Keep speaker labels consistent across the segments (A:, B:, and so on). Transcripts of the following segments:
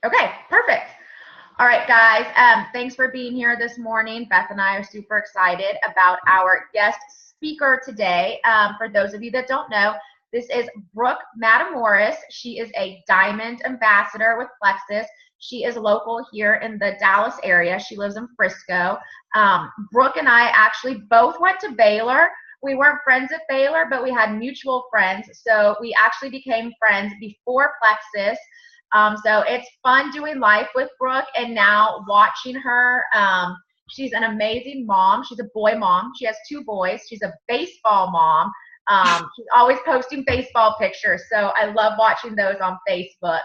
A: Okay, perfect. All right, guys, thanks for being here this morning. Beth and I are super excited about our guest speaker today. For those of you that don't know, this is Brooke Matamoros. She is a Diamond Ambassador with Plexus. She is local here in the Dallas area. She lives in Frisco. Brooke and I actually both went to Baylor. We weren't friends at Baylor, but we had mutual friends. So we actually became friends before Plexus. So it's fun doing life with Brooke and now watching her. She's an amazing mom. She's a boy mom. She has 2 boys. She's a baseball mom. She's always posting baseball pictures. So I love watching those on Facebook.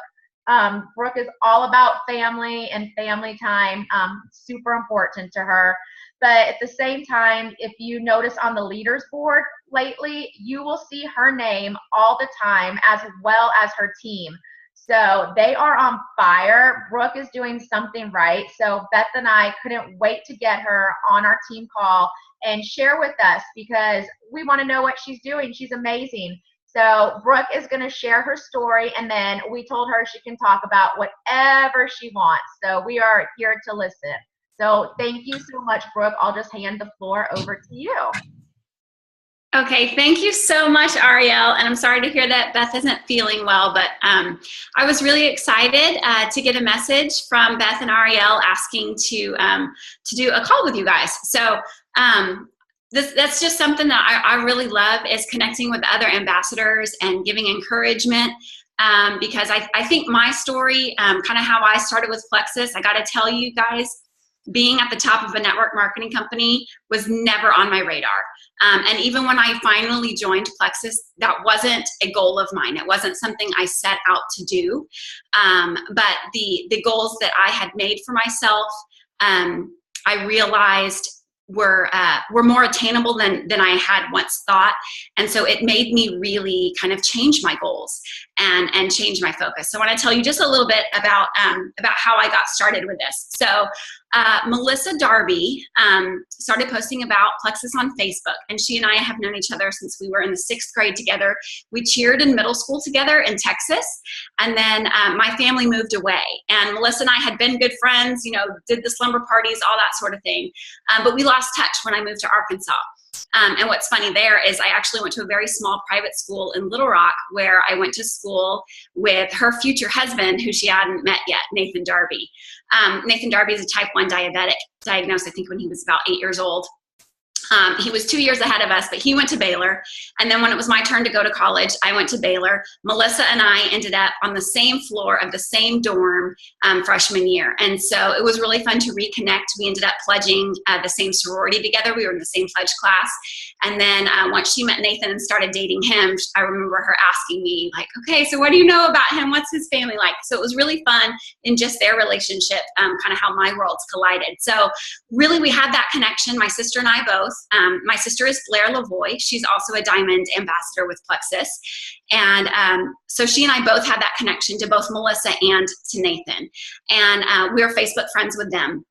A: Brooke is all about family and family time, super important to her. But at the same time, if you notice on the leaders board lately, you will see her name all the time as well as her team. So they are on fire. Brooke is doing something right. So Beth and I couldn't wait to get her on our team call and share with us because we want to know what she's doing. She's amazing. So Brooke is going to share her story, and then we told her she can talk about whatever she wants. So we are here to listen. So thank you so much, Brooke. I'll just hand the floor over to you.
B: Okay, thank you so much, Arielle. And I'm sorry to hear that Beth isn't feeling well, but I was really excited to get a message from Beth and Arielle asking to do a call with you guys. So that's just something that I really love, is connecting with other ambassadors and giving encouragement. Because I think my story, kind of how I started with Plexus, I got to tell you guys, being at the top of a network marketing company was never on my radar. And even when I finally joined Plexus, that wasn't a goal of mine. It wasn't something I set out to do. But the goals that I had made for myself, I realized were more attainable than I had once thought. And so it made me really kind of change my goals and change my focus. So I want to tell you just a little bit about how I got started with this. So Melissa Darby started posting about Plexus on Facebook, and she and I have known each other since we were in the 6th grade together. We cheered in middle school together in Texas, and then my family moved away, and Melissa and I had been good friends, you know, did the slumber parties, all that sort of thing, but we lost touch when I moved to Arkansas. And what's funny there is I actually went to a very small private school in Little Rock, where I went to school with her future husband, who she hadn't met yet, Nathan Darby. Nathan Darby is a type 1 diabetic, diagnosed I think when he was about 8 years old. He was 2 years ahead of us, but he went to Baylor. And then when it was my turn to go to college, I went to Baylor. Melissa and I ended up on the same floor of the same dorm freshman year. And so it was really fun to reconnect. We ended up pledging the same sorority together. We were in the same pledge class. And then once she met Nathan and started dating him, I remember her asking me, like, okay, so what do you know about him? What's his family like? So it was really fun in just their relationship, kind of how my worlds collided. So really we had that connection, my sister and I both. My sister is Blair Lavoie. She's also a Diamond Ambassador with Plexus. And so she and I both had that connection to both Melissa and to Nathan. And we were Facebook friends with them.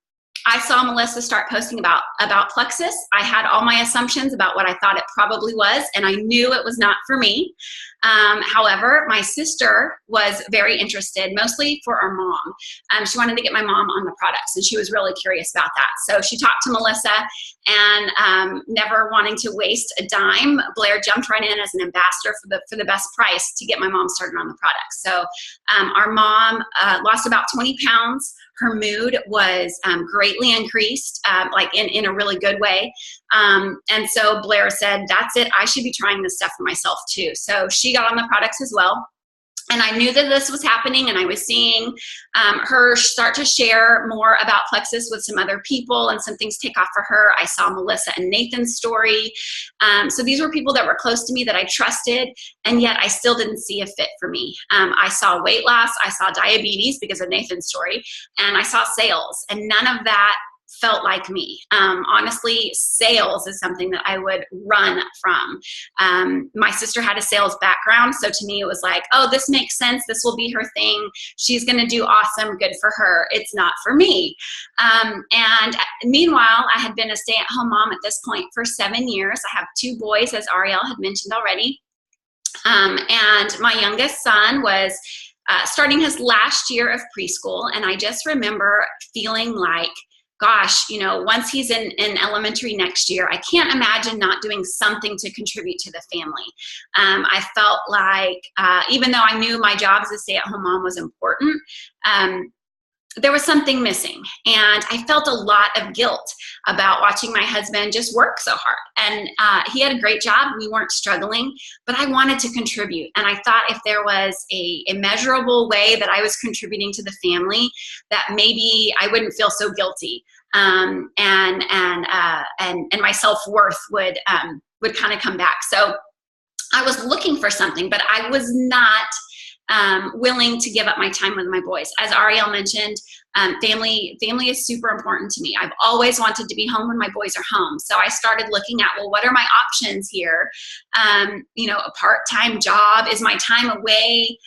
B: I saw Melissa start posting about Plexus. I had all my assumptions about what I thought it probably was, and I knew it was not for me. However, my sister was very interested, mostly for our mom. She wanted to get my mom on the products, and she was really curious about that. So she talked to Melissa, and never wanting to waste a dime, Blair jumped right in as an ambassador for the best price to get my mom started on the products. So our mom lost about 20 pounds. Her mood was greatly increased, like in a really good way. And so Blair said, that's it, I should be trying this stuff for myself too. So she got on the products as well. And I knew that this was happening, and I was seeing her start to share more about Plexus with some other people, and some things take off for her. I saw Melissa and Nathan's story. So these were people that were close to me that I trusted, and yet I still didn't see a fit for me. I saw weight loss, I saw diabetes because of Nathan's story, and I saw sales, and none of that felt like me. Honestly, sales is something that I would run from. My sister had a sales background, so to me it was like, oh, this makes sense. This will be her thing. She's going to do awesome. Good for her. It's not for me. And meanwhile, I had been a stay-at-home mom at this point for 7 years. I have 2 boys, as Arielle had mentioned already. And my youngest son was starting his last year of preschool. And I just remember feeling like, gosh, once he's in elementary next year, I can't imagine not doing something to contribute to the family. I felt like, even though I knew my job as a stay-at-home mom was important, there was something missing. And I felt a lot of guilt about watching my husband just work so hard. And he had a great job. We weren't struggling, but I wanted to contribute. And I thought if there was a measurable way that I was contributing to the family, that maybe I wouldn't feel so guilty. And my self-worth would kind of come back. So I was looking for something, but I was not willing to give up my time with my boys. As Arielle mentioned, family is super important to me. I've always wanted to be home when my boys are home. So I started looking at, well, what are my options here? A part-time job. Is my time away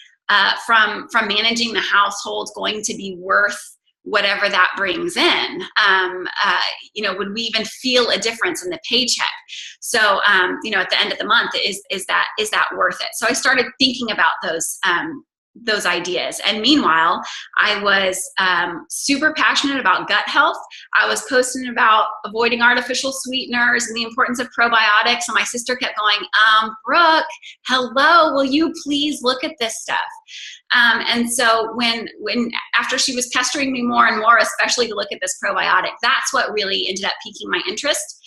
B: from managing the household going to be worth whatever that brings in? Would we even feel a difference in the paycheck? So, at the end of the month, is that worth it? So I started thinking about those ideas. And meanwhile, I was super passionate about gut health. I was posting about avoiding artificial sweeteners and the importance of probiotics. And my sister kept going, Brooke, hello, will you please look at this stuff? And so when after she was pestering me more and more, especially to look at this probiotic, that's what really ended up piquing my interest.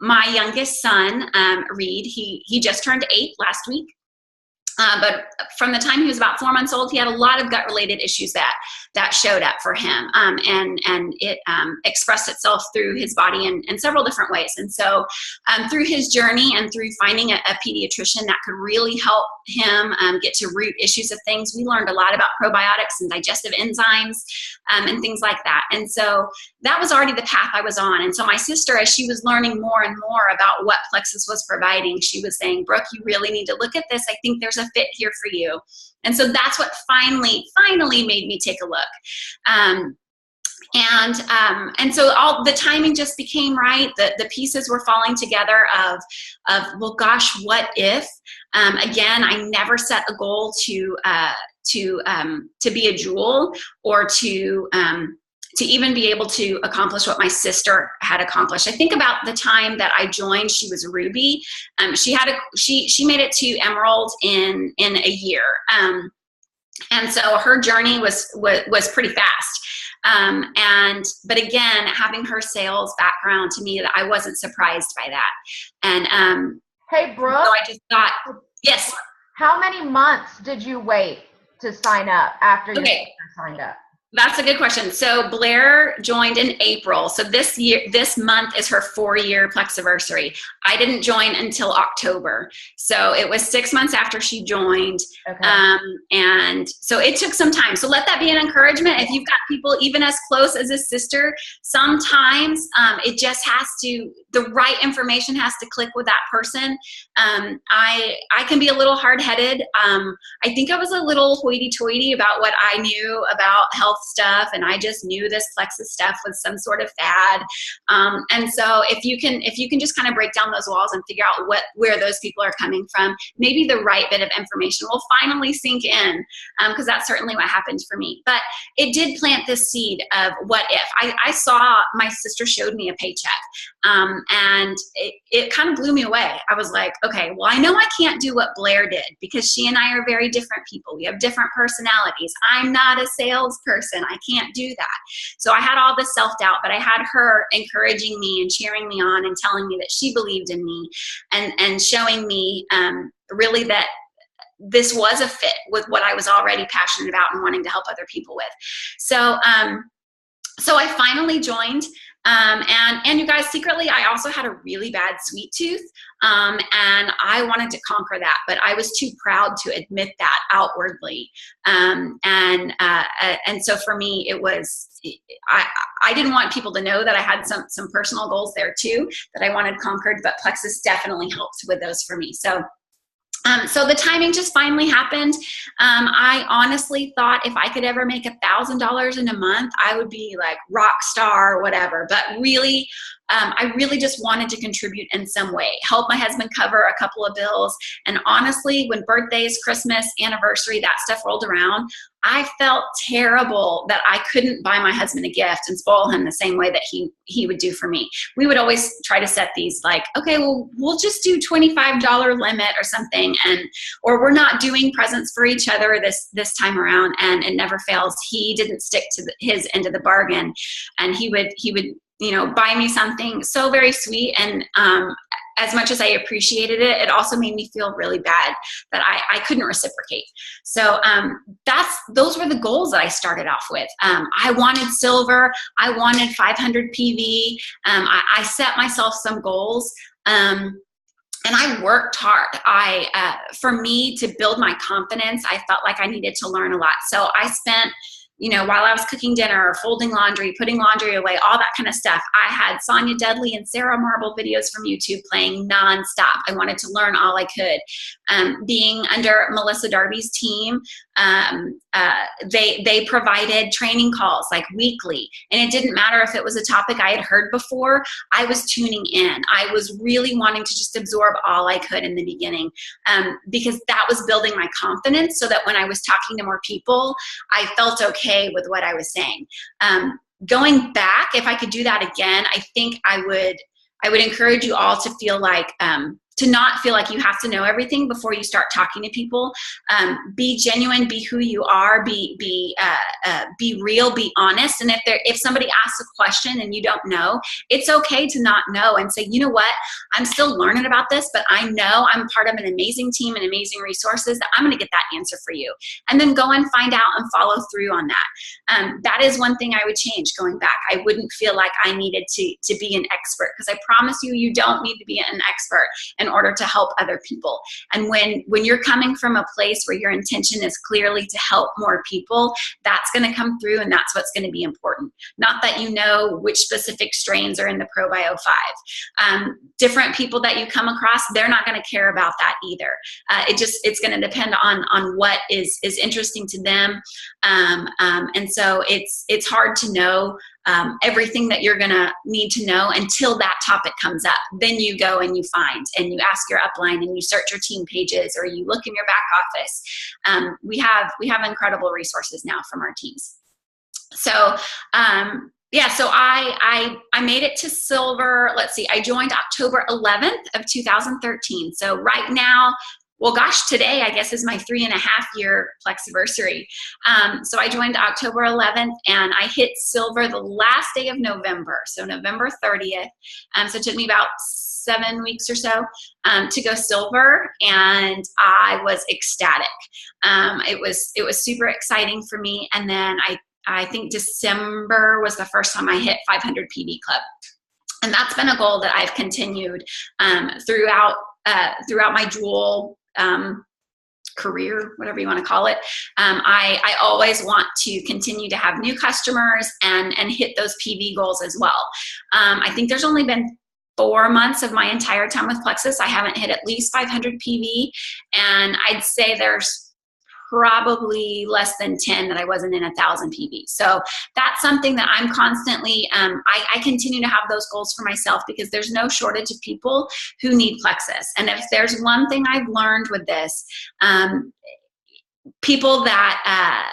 B: My youngest son, Reed, he just turned 8 last week. But from the time he was about 4 months old, he had a lot of gut-related issues that showed up for him, and it expressed itself through his body in several different ways. And so through his journey and through finding a pediatrician that could really help him get to root issues of things, we learned a lot about probiotics and digestive enzymes and things like that. And so that was already the path I was on. And so my sister, as she was learning more and more about what Plexus was providing, she was saying, Brooke, you really need to look at this. I think there's a fit here for you. And so that's what finally made me take a look. And so all the timing just became right. The pieces were falling together of well, gosh, what if? Again, I never set a goal to be a jewel or to even be able to accomplish what my sister had accomplished. I think about the time that I joined, she was Ruby. She made it to Emerald in a year. And so her journey was pretty fast. But again, having her sales background, to me, that I wasn't surprised by that. And
A: hey, Brooke.
B: So I just thought, yes.
A: How many months did you wait to sign up after you signed up?
B: That's a good question. So Blair joined in April. So this month is her 4-year Plexiversary. I didn't join until October. So it was 6 months after she joined. Okay. And so it took some time. So let that be an encouragement. If you've got people even as close as a sister, sometimes it just has to, the right information has to click with that person. I can be a little hard-headed. I think I was a little hoity-toity about what I knew about health stuff, and I just knew this Plexus stuff was some sort of fad. And so if you can just kind of break down those walls and figure out where those people are coming from, maybe the right bit of information will finally sink in, because that's certainly what happened for me. But it did plant this seed of what if. I saw, my sister showed me a paycheck, and it kind of blew me away. I was like, okay, well, I know I can't do what Blair did, because she and I are very different people. We have different personalities. I'm not a salesperson. I can't do that. So I had all this self-doubt, but I had her encouraging me and cheering me on and telling me that she believed in me, and showing me really that this was a fit with what I was already passionate about and wanting to help other people with. So I finally joined. And you guys, secretly, I also had a really bad sweet tooth, and I wanted to conquer that, but I was too proud to admit that outwardly. And so for me, it was, I didn't want people to know that I had some personal goals there too, that I wanted conquered, but Plexus definitely helped with those for me. So the timing just finally happened. I honestly thought if I could ever make $1,000 in a month, I would be like rock star or whatever. But really, I really just wanted to contribute in some way, help my husband cover a couple of bills. And honestly, when birthdays, Christmas, anniversary, that stuff rolled around, I felt terrible that I couldn't buy my husband a gift and spoil him the same way that he would do for me. We would always try to set these like, okay, well, we'll just do $25 limit or something, or we're not doing presents for each other this time around. And it never fails. He didn't stick to his end of the bargain, and he would buy me something so very sweet. And as much as I appreciated it, it also made me feel really bad that I couldn't reciprocate. So those were the goals that I started off with. I wanted silver. I wanted 500 PV. I set myself some goals. And I worked hard. For me to build my confidence, I felt like I needed to learn a lot. So I spent, while I was cooking dinner or folding laundry, putting laundry away, all that kind of stuff, I had Sonia Dudley and Sarah Marble videos from YouTube playing nonstop. I wanted to learn all I could. Being under Melissa Darby's team, they provided training calls like weekly, and it didn't matter if it was a topic I had heard before. I was tuning in. I was really wanting to just absorb all I could in the beginning, because that was building my confidence, so that when I was talking to more people, I felt okay with what I was saying. Going back, if I could do that again, I think I would encourage you all to feel like, to not feel like you have to know everything before you start talking to people. Be genuine, be who you are, be real, be honest. And if somebody asks a question and you don't know, it's okay to not know and say, you know what, I'm still learning about this, but I know I'm part of an amazing team and amazing resources that I'm gonna get that answer for you. And then go and find out and follow through on that. That is one thing I would change going back. I wouldn't feel like I needed to be an expert, because I promise you don't need to be an expert in order to help other people. And when you're coming from a place where your intention is clearly to help more people, that's going to come through, and that's what's going to be important. Not that you know which specific strains are in the ProBio 5. Different people that you come across, they're not going to care about that either. It's going to depend on what is interesting to them. And so it's hard to know everything that you're gonna need to know until that topic comes up. Then you go and you find and you ask your upline and you search your team pages, or you look in your back office. We have incredible resources now from our teams. So so I made it to silver. Let's see, I joined October 11th of 2013. So right now, well, gosh, today I guess is my 3.5-year Plexiversary. So I joined October 11th, and I hit silver the last day of November, so November 30th. So it took me about 7 weeks or so to go silver, and I was ecstatic. It was super exciting for me. And then I think December was the first time I hit 500 PV Club. And that's been a goal that I've continued throughout my dual career, whatever you want to call it. I always want to continue to have new customers and hit those PV goals as well. I think there's only been 4 months of my entire time with Plexus I haven't hit at least 500 PV, and I'd say there's probably less than 10 that I wasn't in 1,000 PV. So that's something that I'm constantly, I continue to have those goals for myself, because there's no shortage of people who need Plexus. And if there's one thing I've learned with this, people that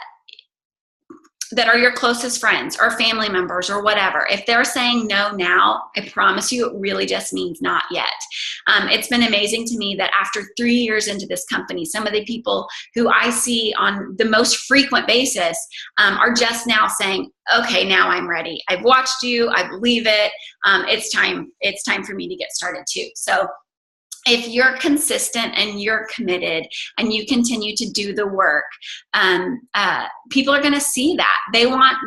B: are your closest friends or family members or whatever, if they're saying no now, I promise you it really just means not yet. It's been amazing to me that after 3 years into this company, some of the people who I see on the most frequent basis are just now saying, okay, now I'm ready. I've watched you, I believe it. It's time for me to get started too. So if you're consistent and you're committed and you continue to do the work, people are going to see that. They want,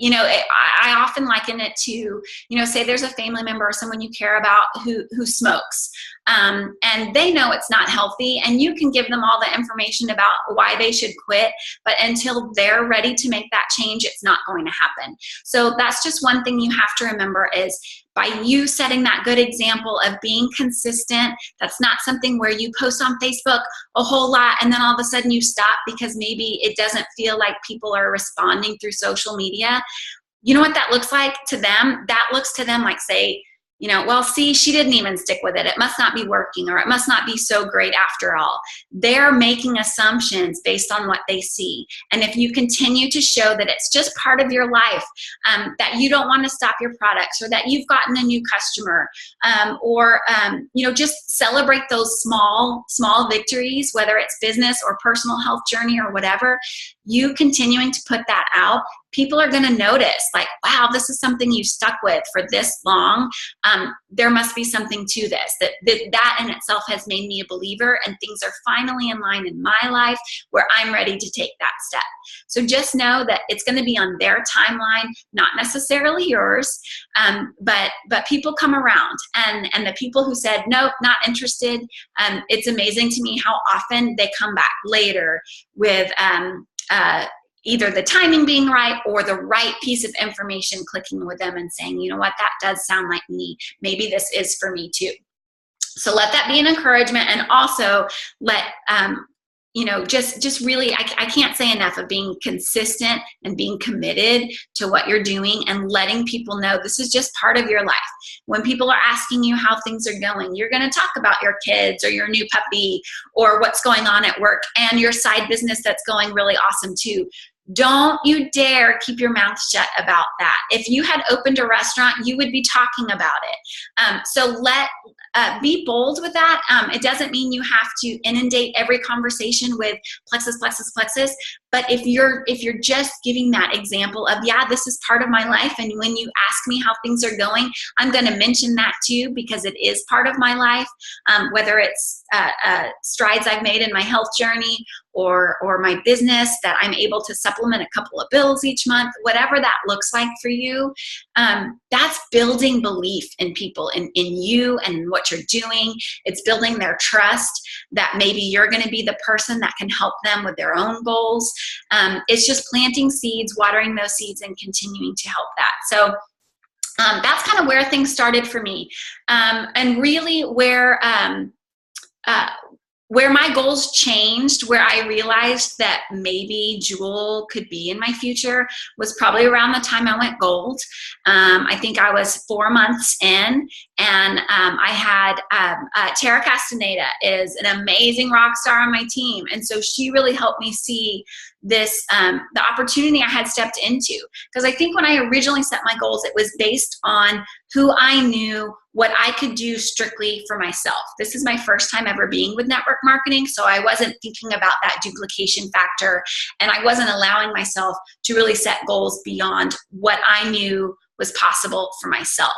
B: I often liken it to, say there's a family member or someone you care about who smokes. And they know it's not healthy, and you can give them all the information about why they should quit, but until they're ready to make that change, it's not going to happen. So that's just one thing you have to remember, is by you setting that good example of being consistent. That's not something where you post on Facebook a whole lot and then all of a sudden you stop because maybe it doesn't feel like people are responding through social media. You know what that looks like to them? That looks to them like, say, well, see, she didn't even stick with it. It must not be working, or it must not be so great after all. They're making assumptions based on what they see. And if you continue to show that it's just part of your life, that you don't want to stop your products, or that you've gotten a new customer, or just celebrate those small victories, whether it's business or personal health journey or whatever, you continuing to put that out, people are going to notice, like, wow, this is something you stuck with for this long. There must be something to this. That in itself has made me a believer, and things are finally in line in my life where I'm ready to take that step. So just know that it's going to be on their timeline, not necessarily yours. But people come around, and the people who said, nope, not interested, it's amazing to me how often they come back later with either the timing being right or the right piece of information clicking with them and saying, you know what, that does sound like me. Maybe this is for me too. So let that be an encouragement, and also let, just really, I can't say enough of being consistent and being committed to what you're doing, and letting people know this is just part of your life. When people are asking you how things are going, you're going to talk about your kids or your new puppy or what's going on at work and your side business that's going really awesome too. Don't you dare keep your mouth shut about that. If you had opened a restaurant, you would be talking about it. So be bold with that. It doesn't mean you have to inundate every conversation with plexus, plexus, plexus. But if you're just giving that example of, yeah, this is part of my life, and when you ask me how things are going, I'm going to mention that too, because it is part of my life, whether it's strides I've made in my health journey, or my business, that I'm able to supplement a couple of bills each month, whatever that looks like for you. That's building belief in people, in you and what you're doing. It's building their trust that maybe you're going to be the person that can help them with their own goals. It's just planting seeds, watering those seeds, and continuing to help that. So that's kind of where things started for me. And really where my goals changed, where I realized that maybe Jewel could be in my future, was probably around the time I went gold. I think I was 4 months in, and I had Tara Castaneda is an amazing rock star on my team. And so she really helped me see this, the opportunity I had stepped into. Because I think when I originally set my goals, it was based on who I knew, what I could do strictly for myself. This is my first time ever being with network marketing, so I wasn't thinking about that duplication factor, and I wasn't allowing myself to really set goals beyond what I knew was possible for myself.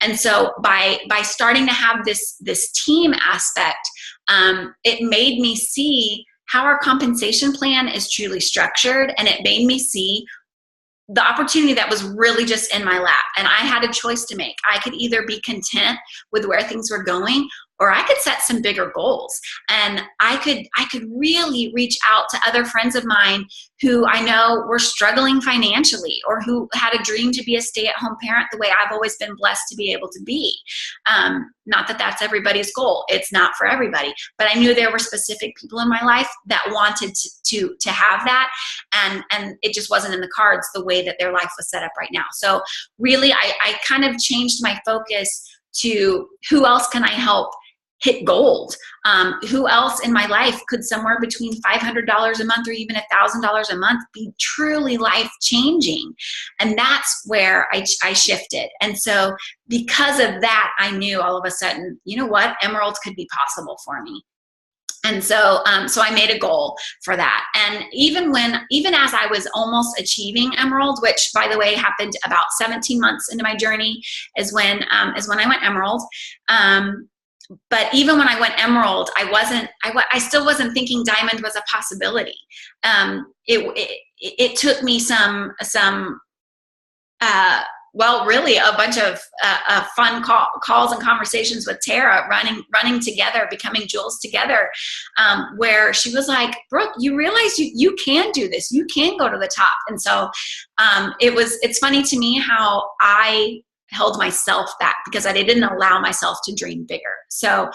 B: And so by starting to have this team aspect, it made me see how our compensation plan is truly structured, and it made me see the opportunity that was really just in my lap. And I had a choice to make. I could either be content with where things were going, or I could set some bigger goals. And I could really reach out to other friends of mine who I know were struggling financially, or who had a dream to be a stay-at-home parent the way I've always been blessed to be able to be. Not that that's everybody's goal. It's not for everybody. But I knew there were specific people in my life that wanted to have that. And it just wasn't in the cards the way that their life was set up right now. So really, I kind of changed my focus to who else can I help hit gold? Who else in my life could somewhere between $500 a month or even $1,000 a month be truly life-changing? And that's where I shifted. And so because of that, I knew all of a sudden, you know what, Emerald could be possible for me. And so I made a goal for that. And even as I was almost achieving Emerald, which by the way happened about 17 months into my journey, is when I went Emerald. But even when I went Emerald, I still wasn't thinking Diamond was a possibility. It took me really a bunch of fun calls and conversations with Tara, running together, becoming jewels together, where she was like, Brooke, you realize you can do this. You can go to the top. And so it's funny to me how I held myself back because I didn't allow myself to dream bigger. So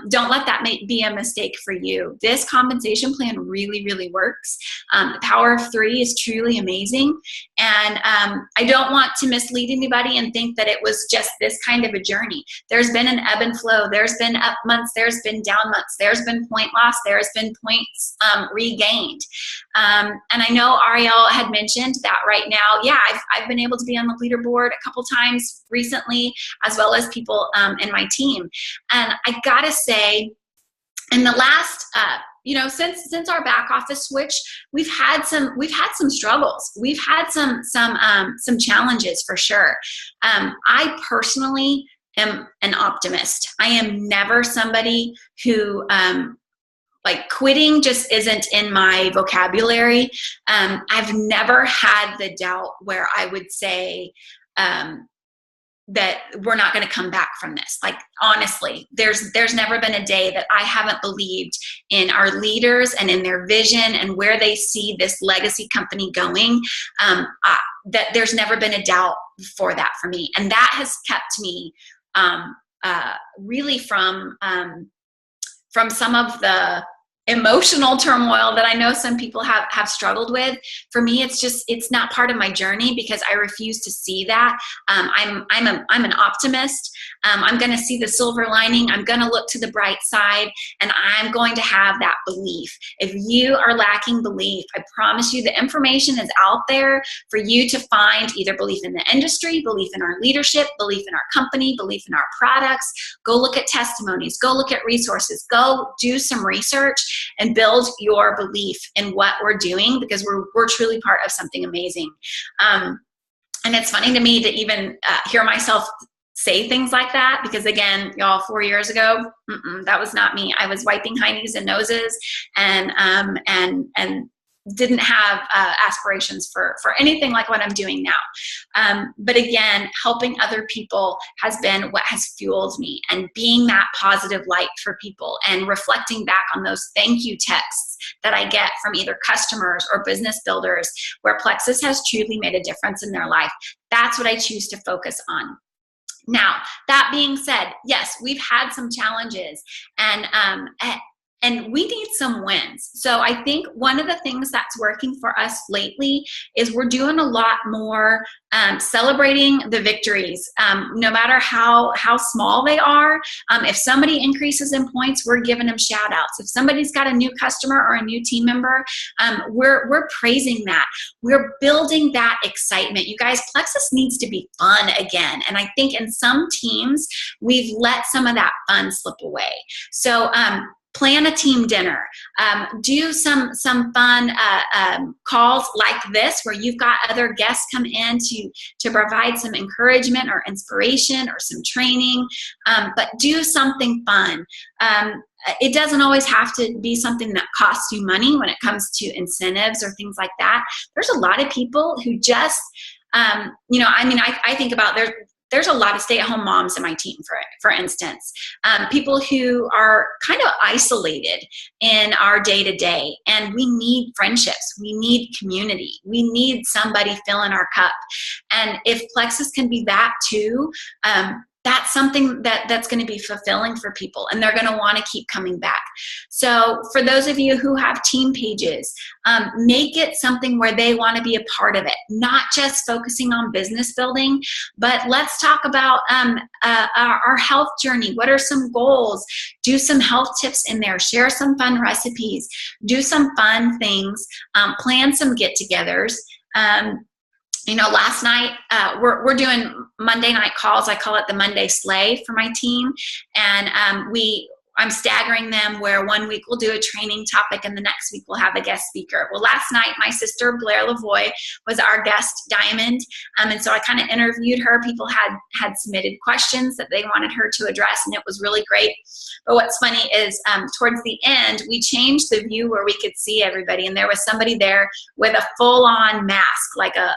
B: don't let that be a mistake for you. This compensation plan really, really works. The power of 3 is truly amazing. And I don't want to mislead anybody and think that it was just this kind of a journey. There's been an ebb and flow. There's been up months. There's been down months. There's been point loss. There's been points regained. And I know Arielle had mentioned that right now, yeah, I've been able to be on the leaderboard a couple times recently, as well as people in my team. And I gotta say, in the last, since our back office switch, we've had some struggles. We've had some challenges for sure. I personally am an optimist. I am never somebody who like quitting just isn't in my vocabulary. I've never had the doubt where I would say that we're not going to come back from this. Like, honestly, there's never been a day that I haven't believed in our leaders and in their vision and where they see this legacy company going. That there's never been a doubt for that for me. And that has kept me really from some of the emotional turmoil that I know some people have struggled with. For me, it's not part of my journey because I refuse to see that. I'm an optimist. I'm going to see the silver lining. I'm going to look to the bright side, and I'm going to have that belief. If you are lacking belief, I promise you the information is out there for you to find either belief in the industry, belief in our leadership, belief in our company, belief in our products. Go look at testimonies. Go look at resources. Go do some research and build your belief in what we're doing, because we're truly part of something amazing. And it's funny to me to even hear myself say things like that, because again, y'all, 4 years ago, that was not me. I was wiping hindies and noses and didn't have aspirations for anything like what I'm doing now. But again, helping other people has been what has fueled me, and being that positive light for people and reflecting back on those thank you texts that I get from either customers or business builders where Plexus has truly made a difference in their life. That's what I choose to focus on. Now, that being said, yes, we've had some challenges, and we need some wins. So I think one of the things that's working for us lately is we're doing a lot more celebrating the victories, no matter how small they are. If somebody increases in points, we're giving them shout outs. If somebody's got a new customer or a new team member, we're praising that. We're building that excitement. You guys, Plexus needs to be fun again. And I think in some teams, we've let some of that fun slip away. So plan a team dinner, do some fun calls like this where you've got other guests come in to provide some encouragement or inspiration or some training, but do something fun. It doesn't always have to be something that costs you money when it comes to incentives or things like that. There's a lot of people who just, I think about there's a lot of stay-at-home moms in my team, for instance, people who are kind of isolated in our day-to-day, and we need friendships, we need community, we need somebody filling our cup. And if Plexus can be that too, that's something that's going to be fulfilling for people, and they're going to want to keep coming back. So for those of you who have team pages, make it something where they want to be a part of it, not just focusing on business building, but let's talk about our health journey. What are some goals? Do some health tips in there, share some fun recipes, do some fun things, plan some get-togethers. Last night, we're doing Monday night calls. I call it the Monday Slay for my team. And I'm staggering them where one week we'll do a training topic and the next week we'll have a guest speaker. Well, last night, my sister Blair Lavoie was our guest Diamond. And so I kind of interviewed her. People had submitted questions that they wanted her to address, and it was really great. But what's funny is towards the end, we changed the view where we could see everybody. And there was somebody there with a full-on mask, like a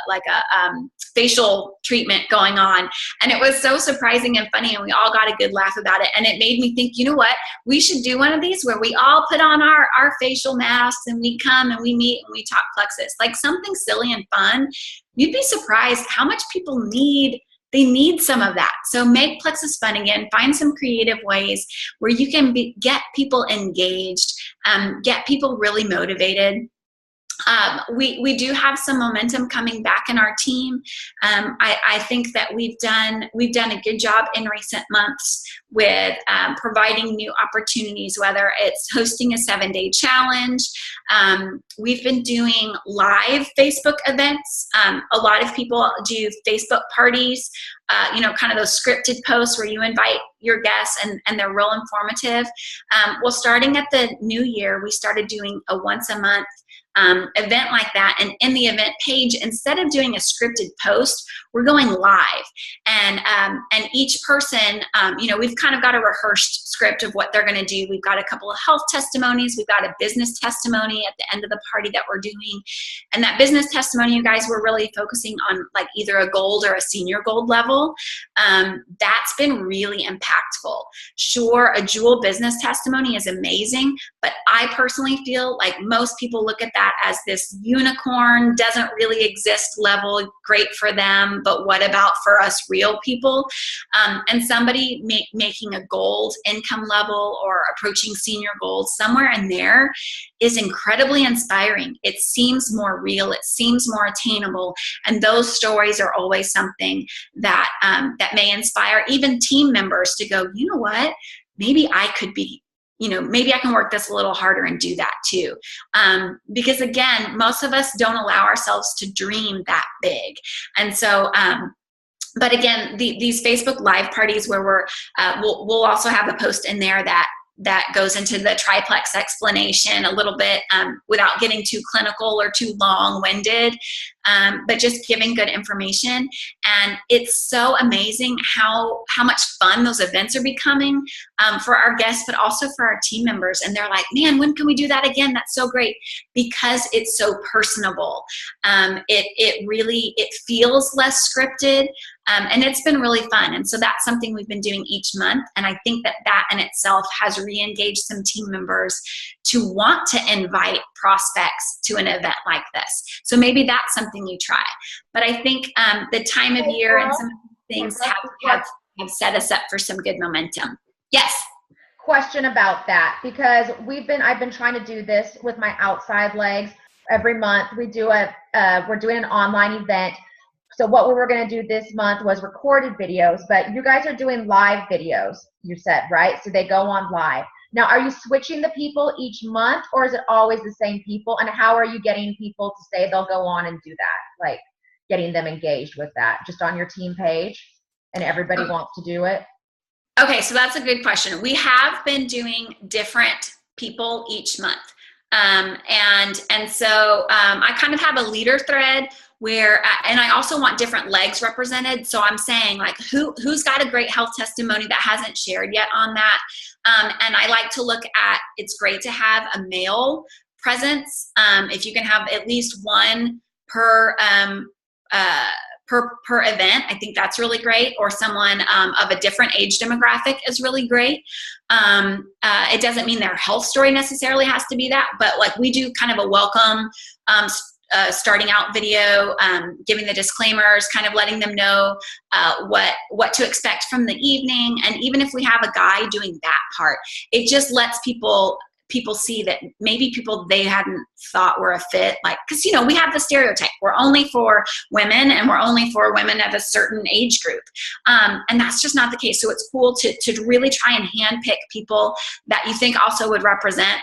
B: facial treatment going on. And it was so surprising and funny, and we all got a good laugh about it. And it made me think, you know what? We should do one of these where we all put on our facial masks and we come and we meet and we talk Plexus, like something silly and fun. You'd be surprised how much people need they need some of that. So make Plexus fun again. Find some creative ways where you can get people engaged, get people really motivated. We do have some momentum coming back in our team. I think that we've done a good job in recent months with providing new opportunities, whether it's hosting a 7-day challenge. We've been doing live Facebook events. A lot of people do Facebook parties, kind of those scripted posts where you invite your guests and they're real informative. Well, starting at the new year, we started doing a once a month event like that, and in the event page, instead of doing a scripted post, we're going live, and each person, we've kind of got a rehearsed script of what they're going to do. We've got a couple of health testimonies, we've got a business testimony at the end of the party that we're doing, and that business testimony, you guys, we're really focusing on like either a gold or a senior gold level. That's been really impactful. Sure, a jewel business testimony is amazing, but I personally feel like most people look at that as this unicorn, doesn't really exist level, great for them, but what about for us real people? And somebody making a gold income level or approaching senior gold, somewhere in there is incredibly inspiring. It seems more real, it seems more attainable, and those stories are always something that that may inspire even team members to go, you know what, maybe I could be, maybe I can work this a little harder and do that too. Because again, most of us don't allow ourselves to dream that big. And so, but again, these Facebook Live parties where we'll also have a post in there that goes into the triplex explanation a little bit, without getting too clinical or too long-winded, but just giving good information. And it's so amazing how much fun those events are becoming, for our guests, but also for our team members. And they're like, man, when can we do that again? That's so great, because it's so personable. It feels less scripted, and it's been really fun. And so that's something we've been doing each month. And I think that in itself has re-engaged some team members to want to invite prospects to an event like this. So maybe that's something you try. But I think the time of year and some things have set us up for some good momentum. Yes.
A: Question about that, because I've been trying to do this with my outside legs. Every month we do we're doing an online event. So what we were going to do this month was recorded videos, but you guys are doing live videos, you said, right? So they go on live. Now, are you switching the people each month, or is it always the same people? And how are you getting people to say they'll go on and do that? Like getting them engaged with that just on your team page, and everybody wants to do it?
B: Okay, so that's a good question. We have been doing different people each month. And so I kind of have a leader thread where, and I also want different legs represented. So I'm saying like, who's got a great health testimony that hasn't shared yet on that? And I like to look at, it's great to have a male presence. If you can have at least one per event, I think that's really great. Or someone of a different age demographic is really great. It doesn't mean their health story necessarily has to be that, but like we do kind of a welcome starting out video, giving the disclaimers, kind of letting them know what to expect from the evening. And even if we have a guy doing that part, it just lets people see that maybe people they hadn't thought were a fit, like, because we have the stereotype, we're only for women and we're only for women of a certain age group, and that's just not the case. So it's cool to really try and handpick people that you think also would represent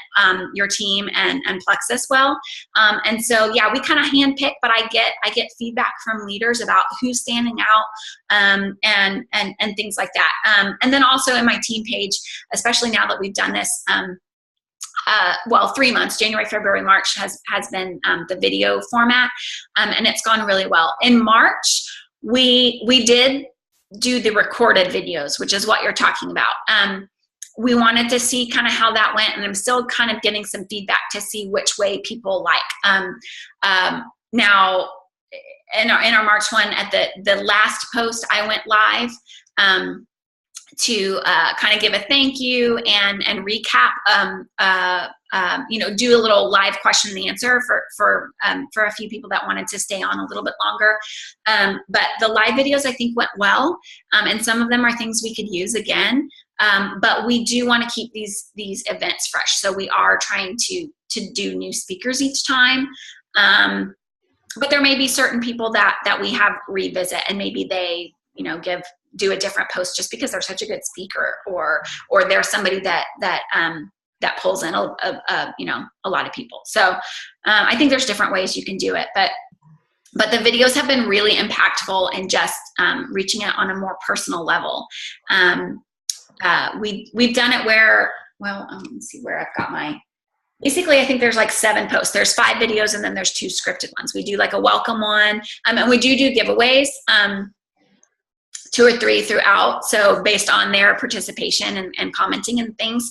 B: your team and Plexus well, and so yeah, we kind of handpick, but I get feedback from leaders about who's standing out, and things like that, and then also in my team page, especially now that we've done this 3 months, January, February, March has been the video format, and it's gone really well. In March, we did do the recorded videos, which is what you're talking about. We wanted to see kind of how that went, and I'm still kind of getting some feedback to see which way people like. Now, in our March one, at the last post, I went live. kind of give a thank you and recap, do a little live question and answer for a few people that wanted to stay on a little bit longer. But the live videos I think went well, and some of them are things we could use again. But we do want to keep these events fresh, so we are trying to do new speakers each time. But there may be certain people that we have revisit, and maybe they do a different post just because they're such a good speaker, or they're somebody that pulls in a lot of people. So I think there's different ways you can do it, but the videos have been really impactful in just reaching it on a more personal level. We've done it where, let me see where I've got my. Basically, I think there's like 7 posts. There's 5 videos, and then there's 2 scripted ones. We do like a welcome one, and we do giveaways. 2 or 3 throughout, so based on their participation and commenting and things.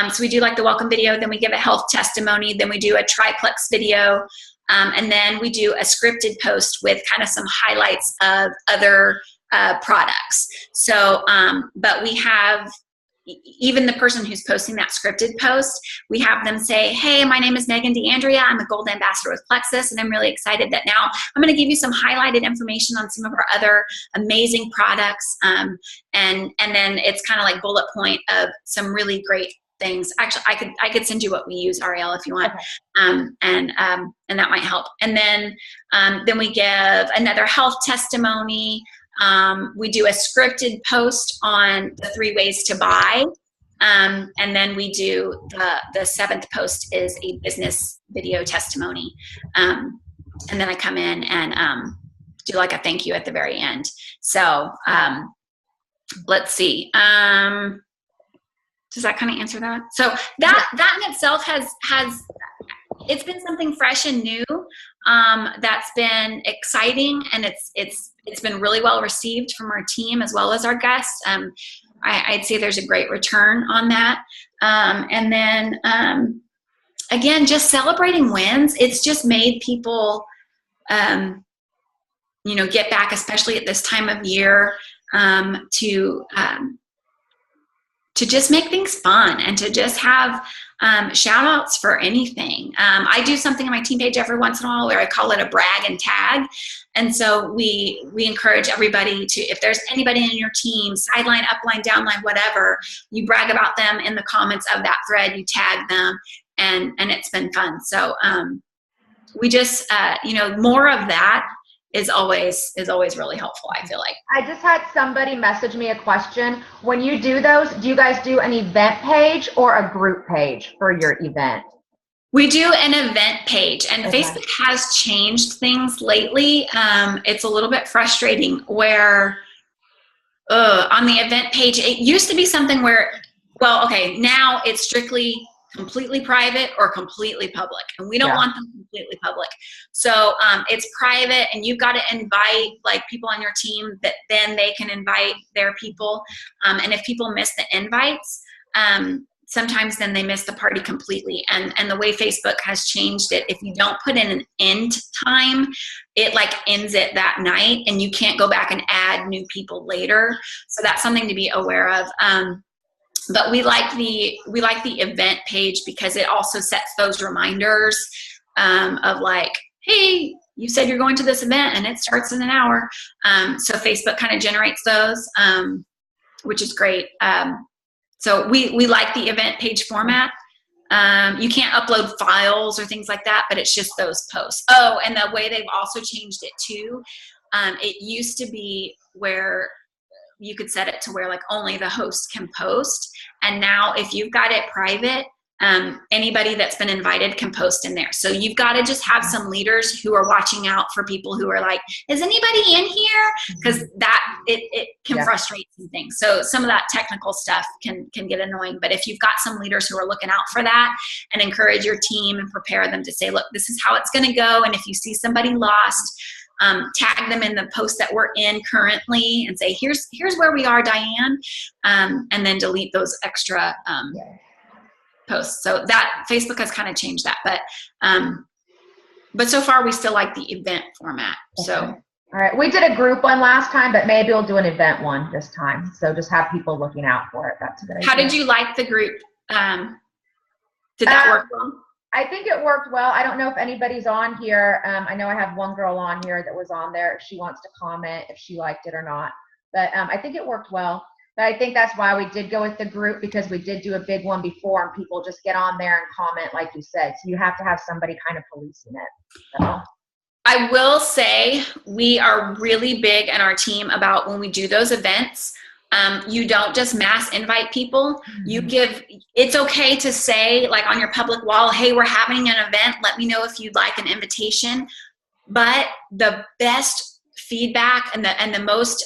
B: So we do like the welcome video, then we give a health testimony, then we do a triplex video, and then we do a scripted post with kind of some highlights of other products. So, but we have, even the person who's posting that scripted post, we have them say, hey, my name is Megan DeAndrea. I'm a gold ambassador with Plexus, and I'm really excited that now I'm going to give you some highlighted information on some of our other amazing products. And then it's kind of like bullet point of some really great things. Actually, I could send you what we use, Arielle, if you want. Okay. And that might help. And then we give another health testimony. We do a scripted post on the 3 ways to buy. And then we do the 7th post is a business video testimony. And then I come in and do like a thank you at the very end. So let's see. Does that kind of answer that? So that in itself has it's been something fresh and new that's been exciting, and it's been really well received from our team as well as our guests. I'd say there's a great return on that. And then again, just celebrating wins. It's just made people get back, especially at this time of year, to just make things fun and to just have shout outs for anything. I do something on my team page every once in a while where I call it a brag and tag. And so we encourage everybody to, if there's anybody in your team, sideline, upline, downline, whatever, you brag about them in the comments of that thread, you tag them, and it's been fun. So we just, more of that is always really helpful, I feel like.
A: I just had somebody message me a question. When you do those, do you guys do an event page or a group page for your event?
B: We do an event page, and okay. Facebook has changed things lately. It's a little bit frustrating where on the event page, it used to be something where, now it's strictly completely private or completely public, and we don't want them completely public. So it's private, and you've got to invite like people on your team that then they can invite their people. And if people miss the invites, sometimes then they miss the party completely. And the way Facebook has changed it, if you don't put in an end time, it like ends it that night, and you can't go back and add new people later. So that's something to be aware of. But we like the event page because it also sets those reminders of like, hey, you said you're going to this event and it starts in an hour. So Facebook kind of generates those, which is great. So we like the event page format. You can't upload files or things like that, but it's just those posts. Oh, and the way they've also changed it too, it used to be where you could set it to where like only the host can post. And now if you've got it private, anybody that's been invited can post in there. So you've got to just have some leaders who are watching out for people who are like, is anybody in here? Because that it can frustrate some things. So some of that technical stuff can get annoying. But if you've got some leaders who are looking out for that, and encourage your team and prepare them to say, look, this is how it's going to go. And if you see somebody lost, tag them in the post that we're in currently and say, here's where we are, Diane, and then delete those extra posts. So that Facebook has kind of changed that, but so far we still like the event format. Okay. So
A: All right. We did a group one last time, but maybe we'll do an event one this time. So just have people looking out for it. That's a good idea.
B: How did you like the group? Did that work well?
A: I think it worked well. I don't know if anybody's on here. I know I have one girl on here that was on there. If she wants to comment if she liked it or not. But I think it worked well. But I think that's why we did go with the group, because we did do a big one before and people just get on there and comment like you said. So you have to have somebody kind of policing it. So.
B: I will say we are really big in our team about when we do those events, you don't just mass invite people. You give, it's okay to say like on your public wall, hey, we're having an event. Let me know if you'd like an invitation. But the best feedback and the most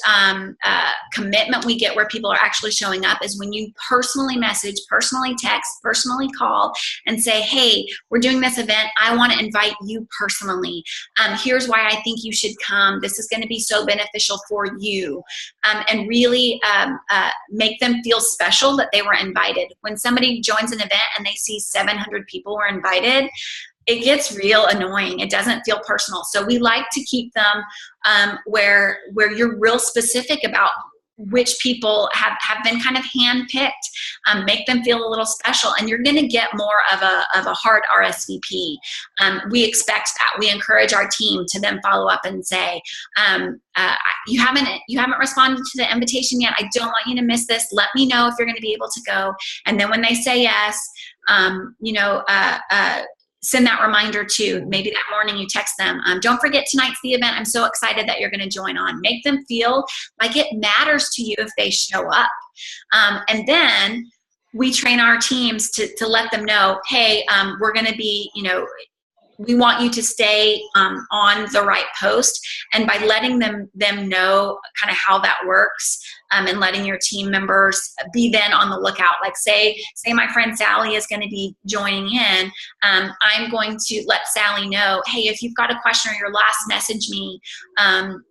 B: commitment we get where people are actually showing up is when you personally message, personally text, personally call and say, hey, we're doing this event. I want to invite you personally. Here's why I think you should come. This is going to be so beneficial for you. And really make them feel special that they were invited. When somebody joins an event and they see 700 people were invited, it gets real annoying. It doesn't feel personal. So we like to keep them where you're real specific about which people have been kind of handpicked, make them feel a little special, and you're going to get more of a hard RSVP. We expect that. We encourage our team to then follow up and say, you haven't responded to the invitation yet. I don't want you to miss this. Let me know if you're going to be able to go. And then when they say yes, send that reminder too. Maybe that morning you text them, don't forget tonight's the event. I'm so excited that you're going to join on. Make them feel like it matters to you if they show up. And then we train our teams to let them know, hey, we're going to be, we want you to stay on the right post. And by letting them know kind of how that works, and letting your team members be then on the lookout. Like say my friend Sally is going to be joining in. I'm going to let Sally know, hey, if you've got a question or your last message me. And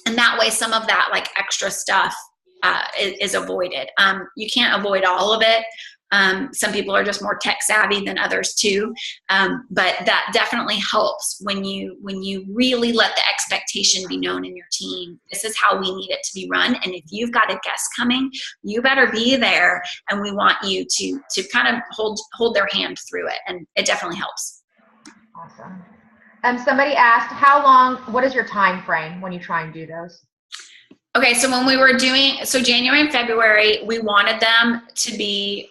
B: that way some of that like extra stuff is avoided. You can't avoid all of it. Some people are just more tech savvy than others too. But that definitely helps when you really let the expectation be known in your team. This is how we need it to be run. And if you've got a guest coming, you better be there. And we want you to kind of hold their hand through it. And it definitely helps.
A: Awesome. Somebody asked, what is your time frame when you try and do those?
B: Okay. So when we were so January and February, we wanted them to be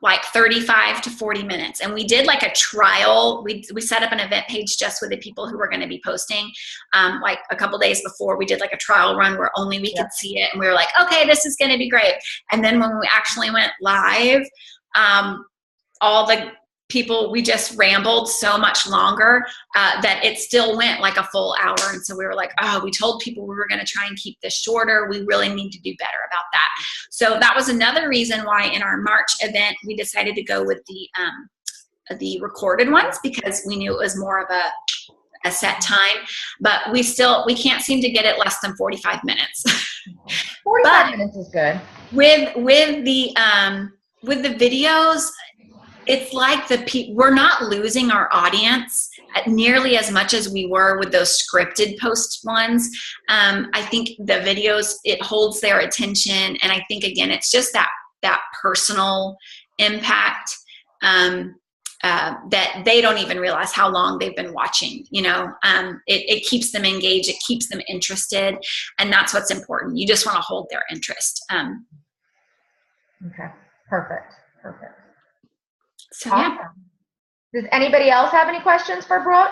B: like 35 to 40 minutes. And we did like a trial. We set up an event page just with the people who were going to be posting. Like a couple days before, we did like a trial run where only we could see it. And we were like, okay, this is going to be great. And then when we actually went live, all the people, we just rambled so much longer that it still went like a full hour. And so we were like, oh, we told people we were going to try and keep this shorter. We really need to do better about that. So that was another reason why in our March event, we decided to go with the recorded ones, because we knew it was more of a set time, but we can't seem to get it less than 45 minutes.
A: 45 minutes is good.
B: With the videos, it's like we're not losing our audience nearly as much as we were with those scripted post ones. I think the videos, it holds their attention. And I think, again, it's just that personal impact that they don't even realize how long they've been watching. It keeps them engaged. It keeps them interested. And that's what's important. You just want to hold their interest.
A: Okay, perfect.
B: So,
A: awesome. Yeah. Does anybody else have any questions for Brooke?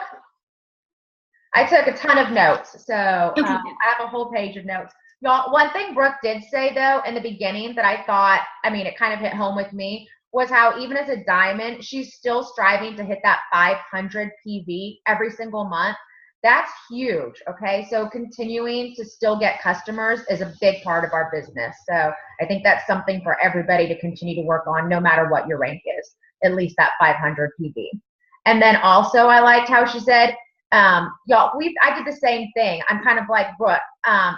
A: I took a ton of notes, so I have a whole page of notes. Y'all, one thing Brooke did say, though, in the beginning that I thought, it kind of hit home with me, was how even as a diamond, she's still striving to hit that 500 PV every single month. That's huge, okay? So continuing to still get customers is a big part of our business. So I think that's something for everybody to continue to work on, no matter what your rank is. At least that 500 PV. And then also I liked how she said, y'all, I did the same thing. I'm kind of like Brooke.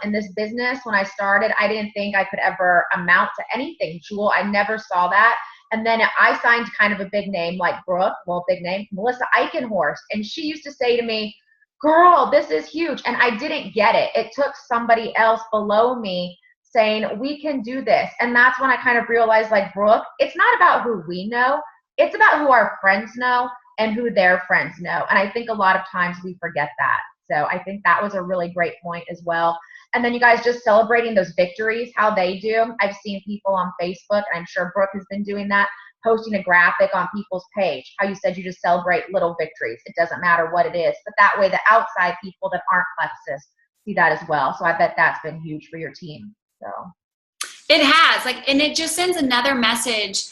A: In this business, when I started, I didn't think I could ever amount to anything, Jewel. I never saw that. And then I signed kind of a big name like Brooke, big name, Melissa Eichenhorst. And she used to say to me, girl, this is huge. And I didn't get it. It took somebody else below me saying, we can do this. And that's when I kind of realized, like, Brooke, it's not about who we know. It's about who our friends know and who their friends know. And I think a lot of times we forget that. So I think that was a really great point as well. And then you guys just celebrating those victories, how they do. I've seen people on Facebook, and I'm sure Brooke has been doing that, posting a graphic on people's page, how you said you just celebrate little victories. It doesn't matter what it is. But that way the outside people that aren't plexus see that as well. So I bet that's been huge for your team. So
B: it has, like, and it just sends another message.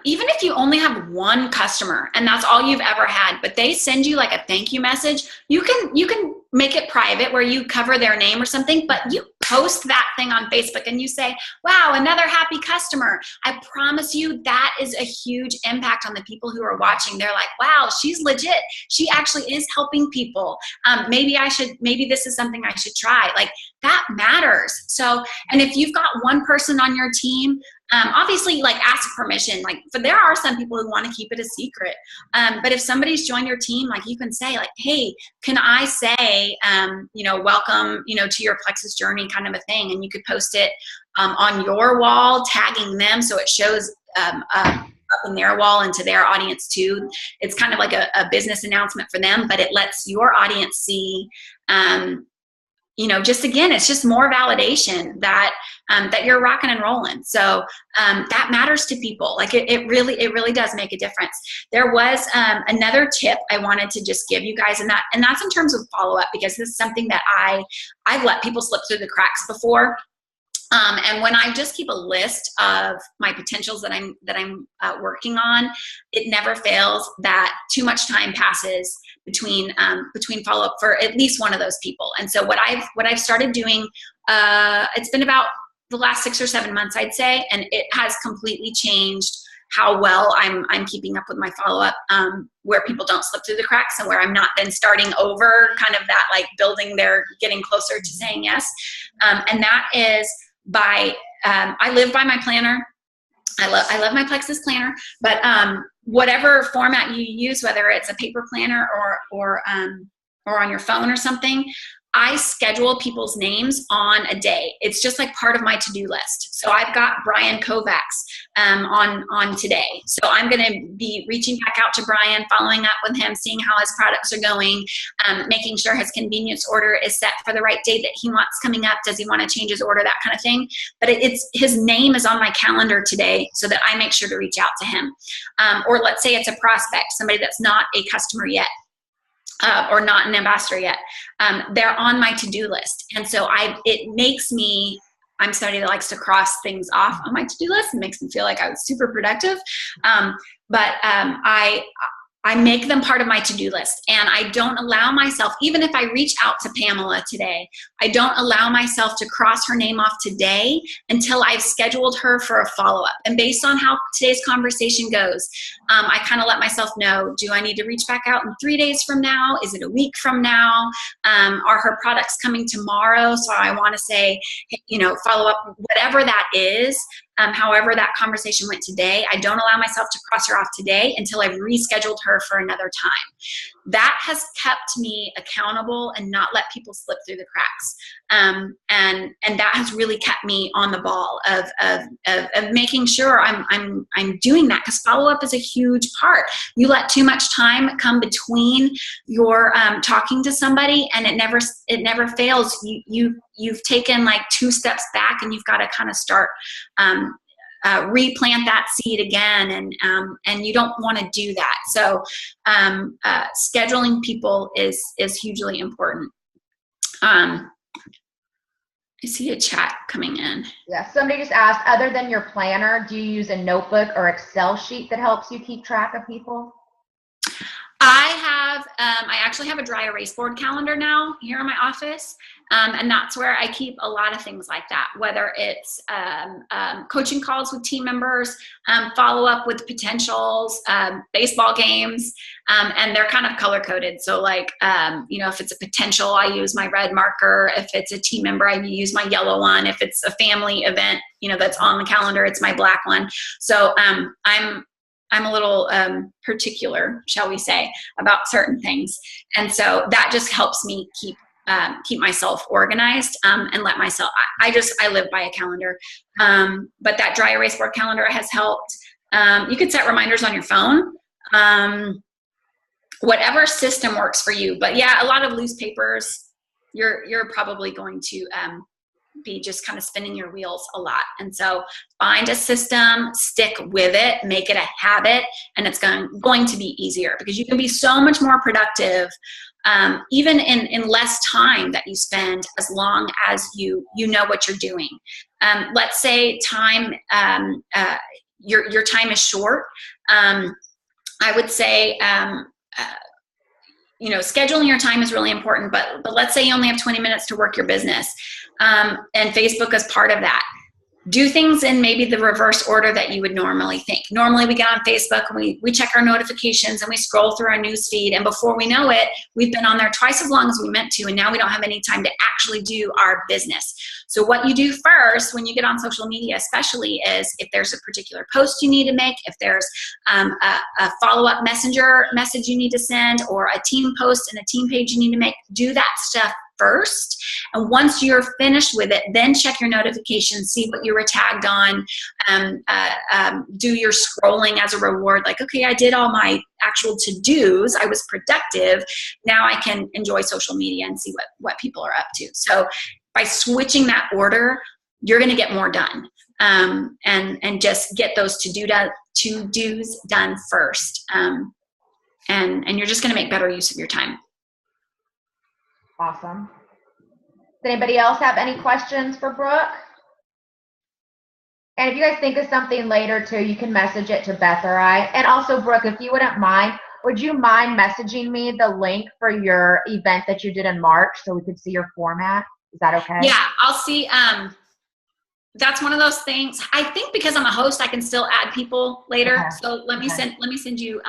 B: Even if you only have one customer and that's all you've ever had, but they send you like a thank you message, you can make it private where you cover their name or something, but you post that thing on Facebook and you say, wow, another happy customer. I promise you that is a huge impact on the people who are watching. They're like, wow, she's legit. She actually is helping people. Maybe this is something I should try. Like, that matters. So, and if you've got one person on your team, obviously, like, ask permission. Like, but there are some people who want to keep it a secret. But if somebody's joined your team, like, you can say, like, hey, can I say, welcome, to your plexus journey, kind of a thing. And you could post it on your wall, tagging them so it shows up in their wall and to their audience too. It's kind of like a business announcement for them, but it lets your audience see, just again, it's just more validation that that you're rocking and rolling. So that matters to people. Like, it really does make a difference. There was another tip I wanted to just give you guys, and that's in terms of follow-up, because this is something that I've let people slip through the cracks before. And when I just keep a list of my potentials that I'm working on, it never fails that too much time passes between follow-up for at least one of those people. And so what I've started doing, it's been about the last 6 or 7 months, I'd say, and it has completely changed how well I'm keeping up with my follow-up, where people don't slip through the cracks and where I'm not then starting over, kind of that, like, building their, getting closer to saying yes. And that is by, I live by my planner. I love my Plexus planner, but whatever format you use, whether it's a paper planner or on your phone or something, I schedule people's names on a day. It's just like part of my to-do list. So I've got Brian Kovacs on today. So I'm going to be reaching back out to Brian, following up with him, seeing how his products are going, making sure his convenience order is set for the right date that he wants coming up. Does he want to change his order, that kind of thing. But his name is on my calendar today so that I make sure to reach out to him. Or let's say it's a prospect, somebody that's not a customer yet. Or not an ambassador yet, they're on my to-do list. And so it makes me, I'm somebody that likes to cross things off on my to-do list. It makes me feel like I was super productive. But I make them part of my to-do list, and I don't allow myself, even if I reach out to Pamela today, I don't allow myself to cross her name off today until I've scheduled her for a follow-up. And based on how today's conversation goes, I kind of let myself know, do I need to reach back out in 3 days from now? Is it a week from now? Are her products coming tomorrow? So I want to say, follow up, whatever that is. However that conversation went today, I don't allow myself to cross her off today until I've rescheduled her for another time. That has kept me accountable and not let people slip through the cracks. And that has really kept me on the ball of making sure I'm doing that, because follow-up is a huge part. You let too much time come between your talking to somebody, and it never fails. You've taken like 2 steps back, and you've got to kind of start replant that seed again, and you don't want to do that. So scheduling people is hugely important. I see a chat coming in.
A: Yeah, somebody just asked, other than your planner, do you use a notebook or Excel sheet that helps you keep track of people?
B: I actually have a dry erase board calendar now here in my office. And that's where I keep a lot of things like that, whether it's coaching calls with team members, follow up with potentials, baseball games, and they're kind of color coded. So like, if it's a potential, I use my red marker. If it's a team member, I use my yellow one. If it's a family event, that's on the calendar, it's my black one. So I'm I'm a little particular, shall we say, about certain things. And so that just helps me keep myself organized, and let myself, I live by a calendar. But that dry erase board calendar has helped. You could set reminders on your phone. Whatever system works for you. But yeah, a lot of loose papers, you're probably going to be just kind of spinning your wheels a lot. And so find a system, stick with it, make it a habit, and it's going to be easier, because you can be so much more productive, even in less time that you spend, as long as you know what you're doing. Let's say time, your time is short. I would say, scheduling your time is really important, but let's say you only have 20 minutes to work your business, and Facebook is part of that. Do things in maybe the reverse order that you would normally think. Normally we get on Facebook and we check our notifications and we scroll through our news feed, and before we know it, we've been on there twice as long as we meant to, and now we don't have any time to actually do our business. So what you do first when you get on social media especially is, if there's a particular post you need to make, if there's a follow-up messenger message you need to send, or a team post and a team page you need to make, do that stuff first. And once you're finished with it, then check your notifications, see what you were tagged on, do your scrolling as a reward. Like, okay, I did all my actual to-dos, I was productive, now I can enjoy social media and see what people are up to. So by switching that order, you're going to get more done, and just get those to-dos done first, and you're just going to make better use of your time.
A: Awesome. Does anybody else have any questions for Brooke? And if you guys think of something later too, you can message it to Beth or I. And also, Brooke, if you wouldn't mind, would you mind messaging me the link for your event that you did in March so we could see your format? Is that okay?
B: Yeah, I'll see. That's one of those things. I think because I'm a host, I can still add people later. Okay. So let me send you.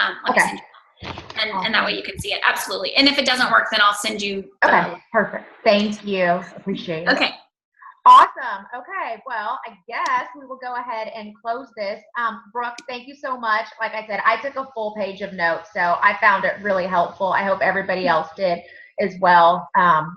B: And that way you can see it. Absolutely. And if it doesn't work, then I'll send you.
A: Okay, perfect. Thank you. Appreciate it.
B: Okay.
A: Awesome. Okay. Well, I guess we will go ahead and close this. Brooke, thank you so much. Like I said, I took a full page of notes, so I found it really helpful. I hope everybody else did as well.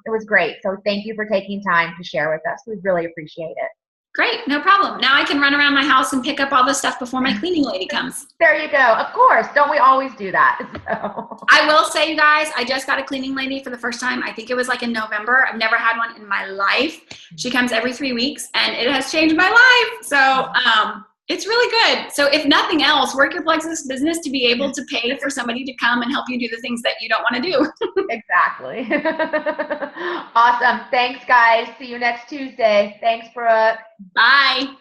A: It was great. So thank you for taking time to share with us. We really appreciate it.
B: Great, no problem. Now I can run around my house and pick up all the stuff before my cleaning lady comes.
A: There you go. Of course. Don't we always do that? So.
B: I will say, you guys, I just got a cleaning lady for the first time. I think it was like in November. I've never had one in my life. She comes every 3 weeks, and it has changed my life. So it's really good. So if nothing else, work your Plexus business to be able to pay for somebody to come and help you do the things that you don't want to do.
A: Exactly. Awesome. Thanks, guys. See you next Tuesday. Thanks, Brooke.
B: Bye.